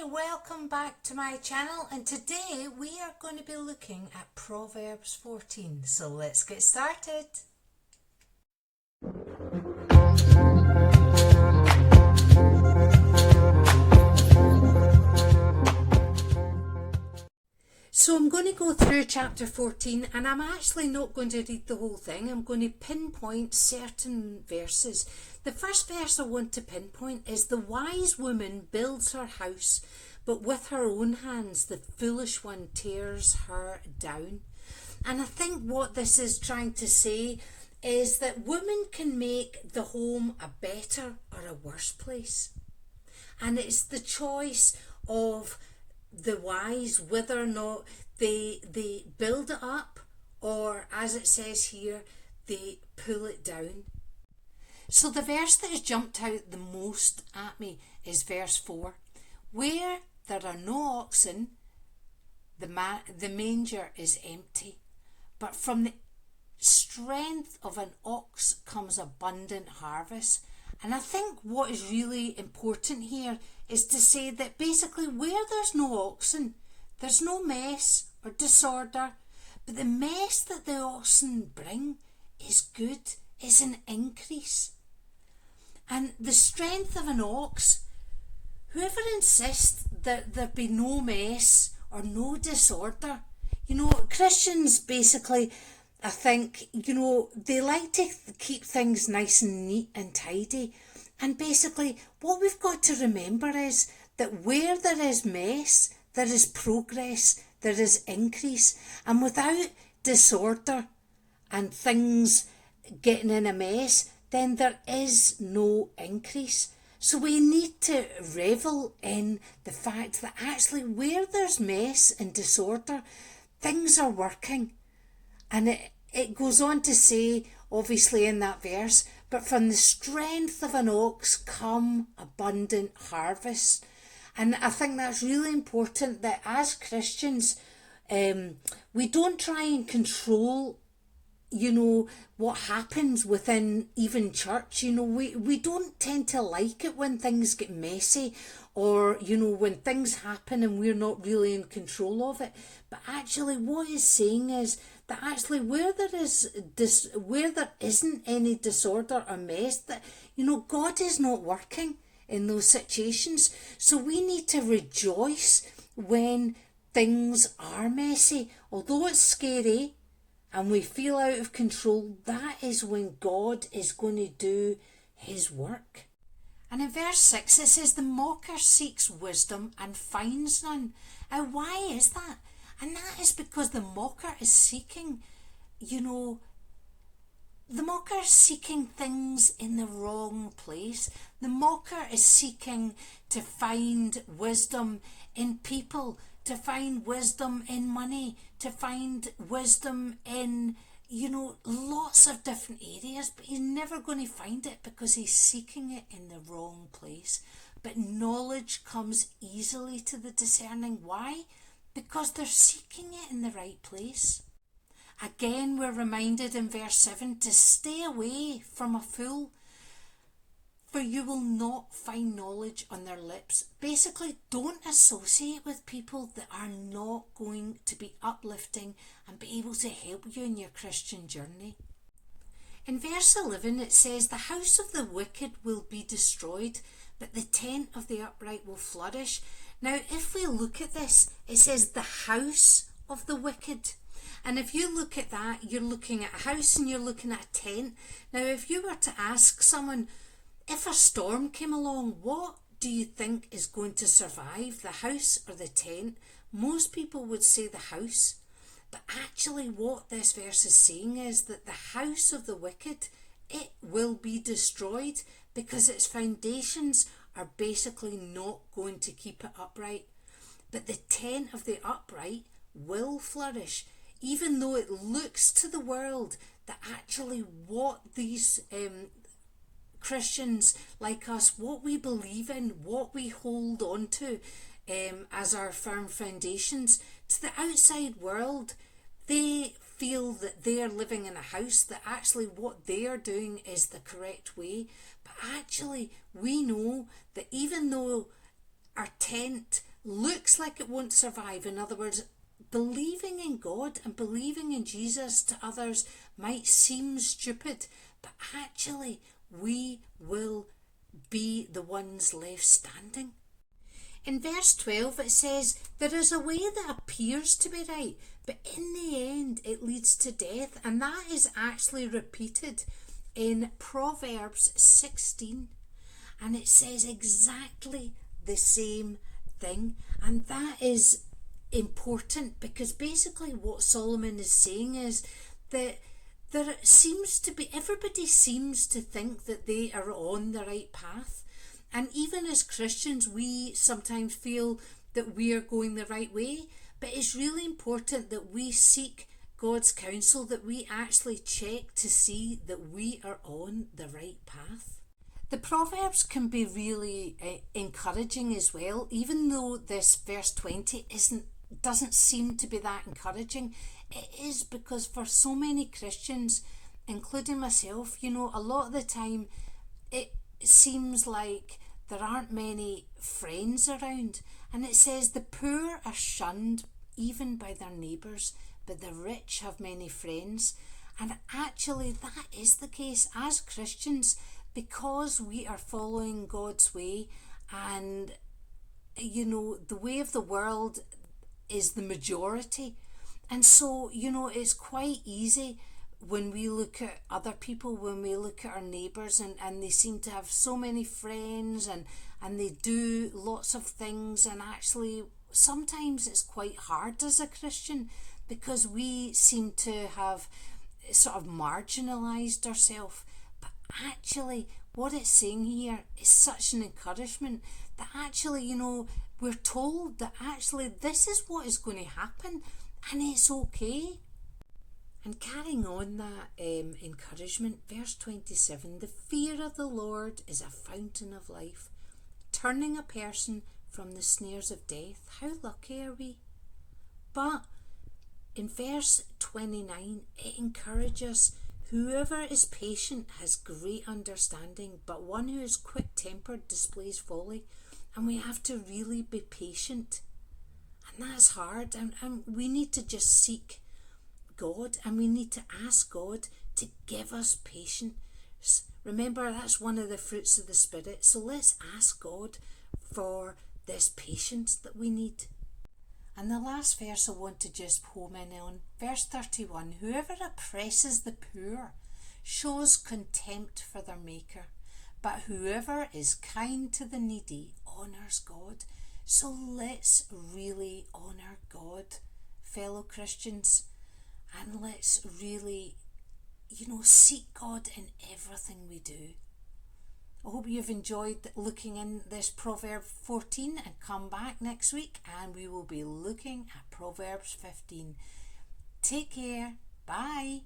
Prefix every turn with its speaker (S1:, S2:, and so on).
S1: welcome back to my channel, and today we are going to be looking at Proverbs 14. So let's get started. So I'm going to go through chapter 14, and I'm actually not going to read the whole thing. I'm going to pinpoint certain verses. The first verse I want to pinpoint is: the wise woman builds her house, but with her own hands the foolish one tears her down. And I think what this is trying to say is that women can make the home a better or a worse place. And it's the choice of the wise whether or not they build it up, or, as it says here, they pull it down. So the verse that has jumped out the most at me is verse 4. Where there are no oxen, the manger is empty, but from the strength of an ox comes abundant harvest. And I think what is really important here is to say that basically where there's no oxen, there's no mess or disorder, but the mess that the oxen bring is good, is an increase. And the strength of an ox, whoever insists that there be no mess or no disorder, Christians basically, I think, they like to keep things nice and neat and tidy. And basically, what we've got to remember is that where there is mess, there is progress, there is increase. And without disorder and things getting in a mess, then there is no increase. So we need to revel in the fact that actually where there's mess and disorder, things are working. And it goes on to say, obviously in that verse, but from the strength of an ox come abundant harvest. And I think that's really important, that as Christians, we don't try and control what happens within even church. We don't tend to like it when things get messy, or when things happen and we're not really in control of it. But actually what it's saying is that actually where there isn't any disorder or mess, that God is not working in those situations. So we need to rejoice when things are messy. Although it's scary and we feel out of control, that is when God is going to do his work. And in verse 6 it says, the mocker seeks wisdom and finds none. Now why is that? And that is because the mocker is seeking, the mocker is seeking things in the wrong place. The mocker is seeking to find wisdom in people, to find wisdom in money, to find wisdom in, lots of different areas, but he's never going to find it because he's seeking it in the wrong place. But knowledge comes easily to the discerning. Why? Because they're seeking it in the right place. Again, we're reminded in verse 7 to stay away from a fool, for you will not find knowledge on their lips. Basically, don't associate with people that are not going to be uplifting and be able to help you in your Christian journey. In verse 11 it says, the house of the wicked will be destroyed, but the tent of the upright will flourish. Now, if we look at this, it says the house of the wicked. And if you look at that, you're looking at a house and you're looking at a tent. Now, if you were to ask someone, if a storm came along, what do you think is going to survive, the house or the tent? Most people would say the house. But actually what this verse is saying is that the house of the wicked, it will be destroyed because its foundations are basically not going to keep it upright. But the tent of the upright will flourish, even though it looks to the world that actually what these Christians like us, what we believe in, what we hold on to as our firm foundations, to the outside world, they feel that they are living in a house, that actually what they are doing is the correct way. But actually we know that even though our tent looks like it won't survive. In other words, believing in God and believing in Jesus to others might seem stupid, but actually we will be the ones left standing. In verse 12 it says, there is a way that appears to be right, but in the end it leads to death. And that is actually repeated in Proverbs 16. And it says exactly the same thing. And that is important, because basically what Solomon is saying is that there seems to be, everybody seems to think that they are on the right path. And even as Christians, we sometimes feel that we are going the right way. But it's really important that we seek God's counsel, that we actually check to see that we are on the right path. The Proverbs can be really encouraging as well, even though this verse 20 doesn't seem to be that encouraging. It is, because for so many Christians, including myself, a lot of the time it seems like there aren't many friends around. And it says the poor are shunned even by their neighbours, but the rich have many friends. And actually that is the case as Christians, because we are following God's way, and the way of the world is the majority. And so it's quite easy when we look at other people, when we look at our neighbours, and they seem to have so many friends, and they do lots of things, and actually sometimes it's quite hard as a Christian, because we seem to have sort of marginalised ourselves. But actually what it's saying here is such an encouragement, that actually we're told that actually this is what is going to happen, and it's okay. And carrying on that encouragement, verse 27, the fear of the Lord is a fountain of life, turning a person from the snares of death. How lucky are we? But in verse 29, it encourages us, whoever is patient has great understanding, but one who is quick-tempered displays folly. And we have to really be patient. And that's hard. And we need to just seek God, and we need to ask God to give us patience. Remember, that's one of the fruits of the Spirit. So let's ask God for this patience that we need. And the last verse I want to just home in on, verse 31, whoever oppresses the poor shows contempt for their Maker, but whoever is kind to the needy honours God. So let's really honour God, fellow Christians. And let's really, seek God in everything we do. I hope you've enjoyed looking in this Proverb 14, and come back next week and we will be looking at Proverbs 15. Take care. Bye.